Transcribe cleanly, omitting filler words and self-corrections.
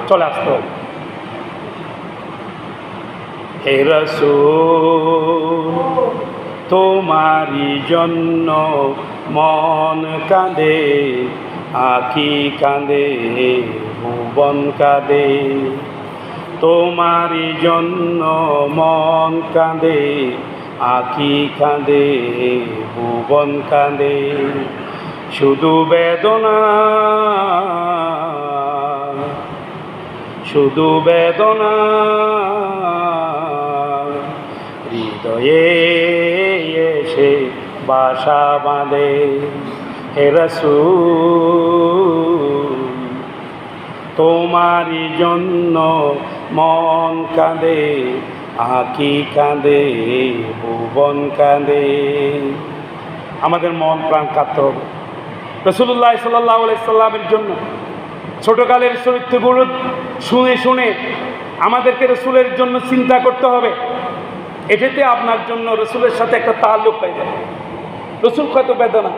চলে আসতে হবে। হে রাসূল তোমারই জন্য মন কাঁদে, আঁখি কাঁদে, ভুবন কাঁদে। তোমারই জন্য মন কাঁদে, আঁখি কাঁদে, ভুবন কাঁদে। শুধু বেদনা, শুধু বেদনা, হৃদয়ে এসে বাসা বাঁধে। হে রাসূল তোমারই জন্য মন কাঁদে, আঁখি কাঁদে, ভুবন কাঁদে। আমাদের মন প্রাণ কাঁদতে হবে রাসূলুল্লাহ সাল্লাল্লাহু আলাইহি সাল্লামের জন্য। ছোটকালের চরিত্রগুলো শুনে শুনে আমাদেরকে রসুলের জন্য চিন্তা করতে হবে। এটাতে আপনার জন্য রসুলের সাথে একটা তাল্লুক হয়ে যাবে। রসুল কত বেদনা।